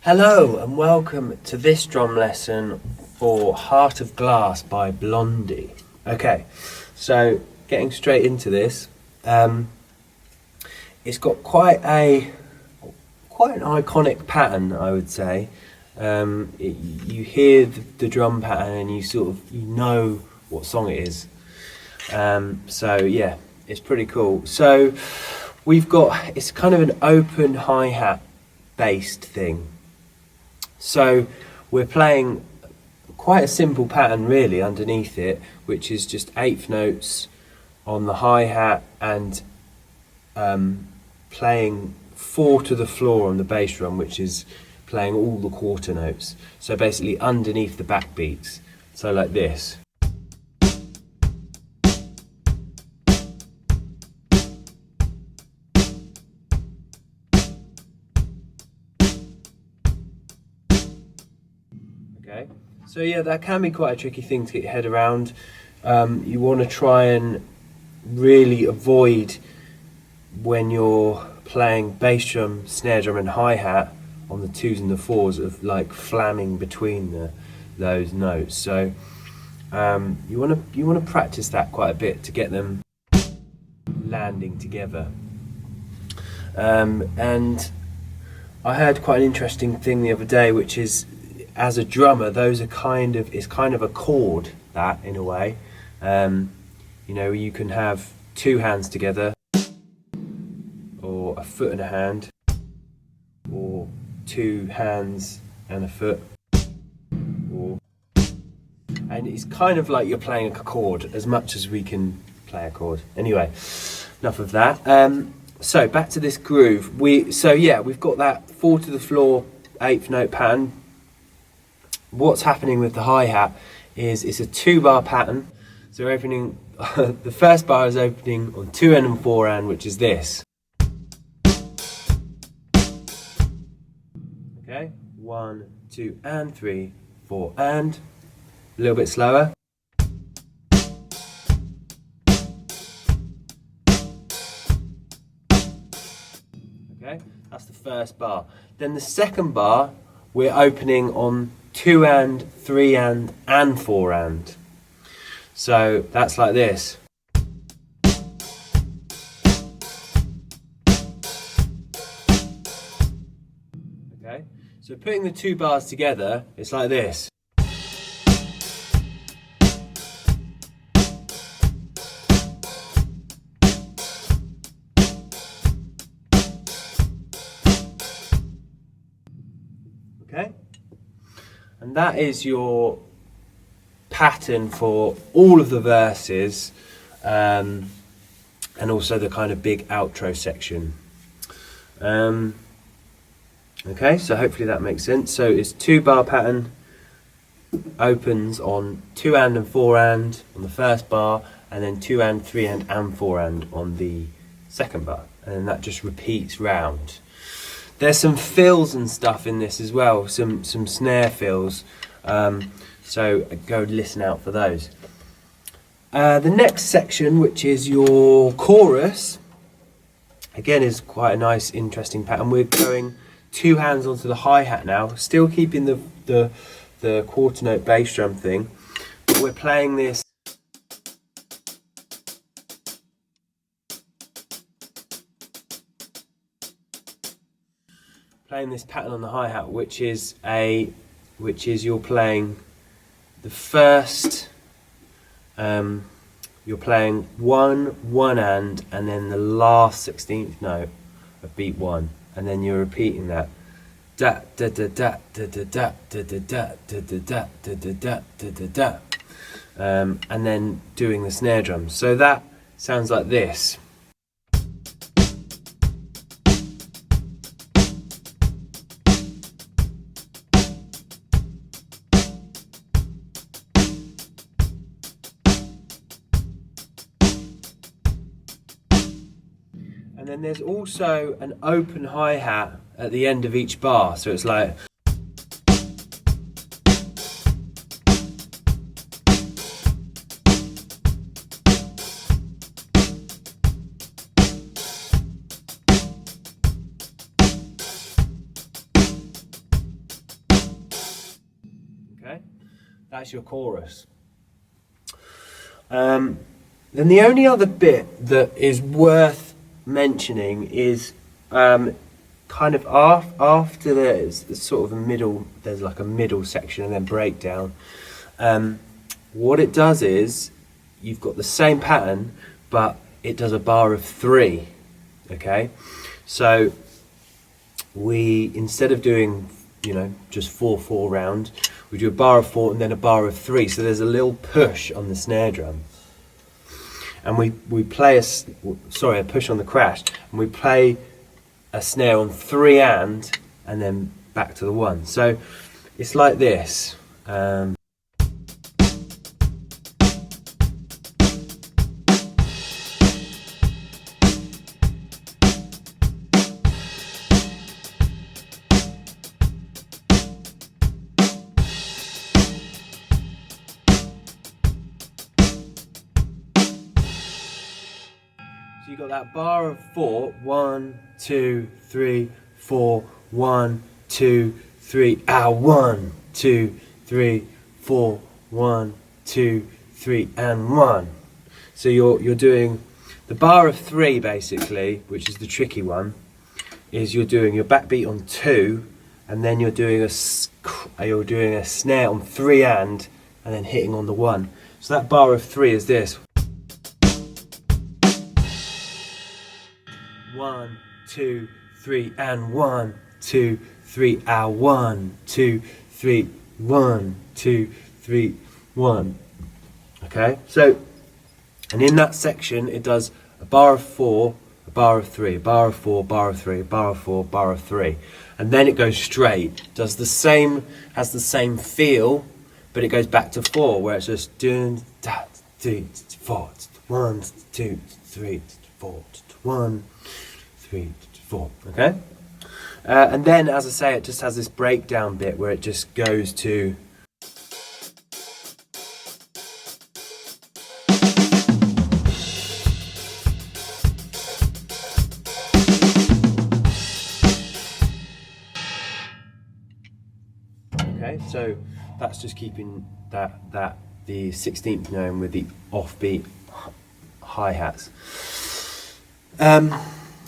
Hello and welcome to this drum lesson for Heart of Glass by Blondie. Okay, so getting straight into this, it's got quite an iconic pattern, I would say. You hear the drum pattern and you know what song it is. So yeah, it's pretty cool. So it's kind of an open hi-hat based thing. So we're playing quite a simple pattern really underneath it, which is just eighth notes on the hi-hat and playing 4 to the floor on the bass drum, which is playing all the quarter notes. So basically underneath the backbeats. So like this. Okay, so yeah, that can be quite a tricky thing to get your head around. You want to try and really avoid, when you're playing bass drum, snare drum and hi-hat on the 2s and the 4s, of like flamming between those notes. So you want to practice that quite a bit to get them landing together. And I heard quite an interesting thing the other day, which is, as a drummer, those are it's kind of a chord, that, in a way. You can have 2 hands together, or a foot and a hand, or 2 hands and a foot, and it's kind of like you're playing a chord, as much as we can play a chord. Anyway, enough of that. So back to this groove. We've got that 4 to the floor 8th note pattern. What's happening with the hi-hat is it's a 2-bar pattern. So we're opening, the first bar is opening on 2 and 4 which is this. Okay, 1, 2 and 3, 4 and. A little bit slower. Okay, that's the first bar. Then the second bar, we're opening on 2 and 3 and 4 and. So that's like this. Okay, so putting the 2 bars together, it's like this. Okay, and that is your pattern for all of the verses, and also the kind of big outro section. Okay, so hopefully that makes sense. So it's 2-bar pattern, opens on 2 and 4 and on the first bar, and then 2 and 3 and 4 and on the second bar, and then that just repeats round. There's some fills and stuff in this as well, some snare fills, so go listen out for those. The next section, which is your chorus, again is quite a nice, interesting pattern. We're going 2 hands onto the hi-hat now, still keeping the quarter note bass drum thing, but we're playing this. Playing this pattern on the hi-hat, which is you're playing the first, you're playing 1 and then the last 16th note of beat 1, and then you're repeating that da da da da da da da da da da da da da da da da, and then doing the snare drum. So that sounds like this. And then there's also an open hi-hat at the end of each bar, so it's like. That's your chorus. Then the only other bit that is worth mentioning is kind of after there's sort of a middle, there's like a middle section and then breakdown. What it does is you've got the same pattern, but it does a bar of 3. Okay, so we, instead of doing, you know, just 4/4 round, we do a bar of 4 and then a bar of 3. So there's a little push on the snare drum, and we play a push on the crash, and we play a snare on 3 and then back to the 1. So it's like this. So you got that bar of 4, 1, 2, 3, 4, 1, 2, 3, 1, 2, 3, 4, 1, 2, 3, and 1. So you're doing the bar of 3 basically, which is the tricky one, is you're doing your backbeat on 2, and then you're doing a snare on 3 and then hitting on the 1. So that bar of 3 is this. 1, 2, 3, and 1, 2, 3, 1, 2, 3, 1, 2, 3, 1. Okay, so, and in that section it does a bar of 4, a bar of 3, a bar of 4, bar of 3, a bar of 4, bar of 3, and then it goes straight. Does the same, has the same feel, but it goes back to 4, where it's just dun, da, 3, 4, 1, 2, 3, 4, 1, 3, 4. Okay, and then, as I say, it just has this breakdown bit where it just goes to. Okay, so that's just keeping that the 16th known with the offbeat hi-hats.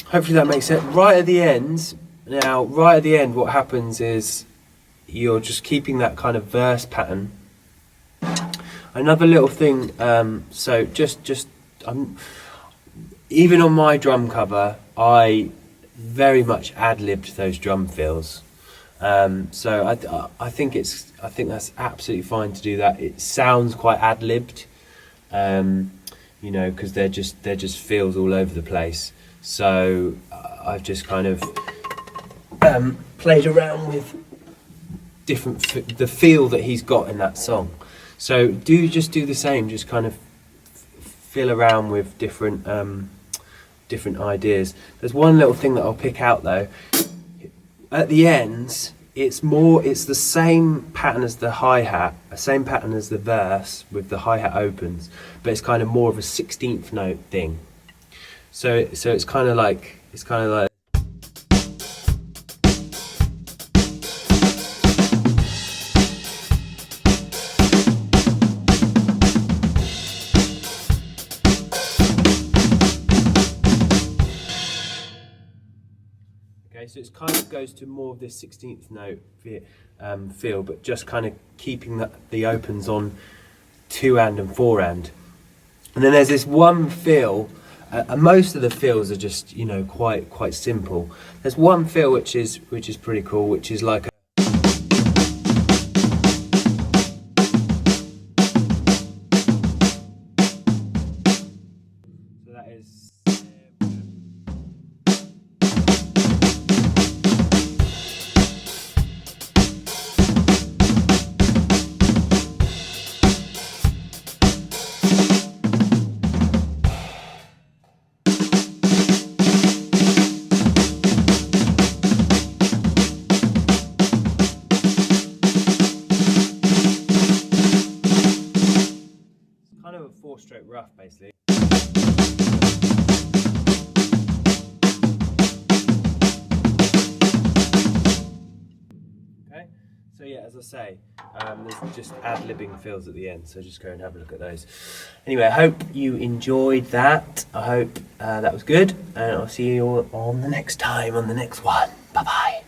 Hopefully that makes sense. Right at the end, what happens is you're just keeping that kind of verse pattern. Another little thing, so just even on my drum cover, I very much ad-libbed those drum fills. So I think that's absolutely fine to do that. It sounds quite ad-libbed, you know, because they're just fills all over the place. So I've just kind of played around with the feel that he's got in that song. So do the same. Just kind of fill around with different ideas. There's one little thing that I'll pick out though. At the end, it's the same pattern as the hi-hat, the same pattern as the verse with the hi-hat opens, but it's kind of more of a 16th note thing. So it's kind of like okay, so it kind of goes to more of this 16th note feel, but just kind of keeping the opens on 2 and 4 and. And then there's this one feel. And most of the fills are just, you know, quite simple. There's one fill which is pretty cool, which is like so that is So yeah, as I say, there's just ad-libbing fills at the end, so just go and have a look at those. Anyway, I hope you enjoyed that. I hope that was good, and I'll see you all on the next time, on the next one. Bye-bye.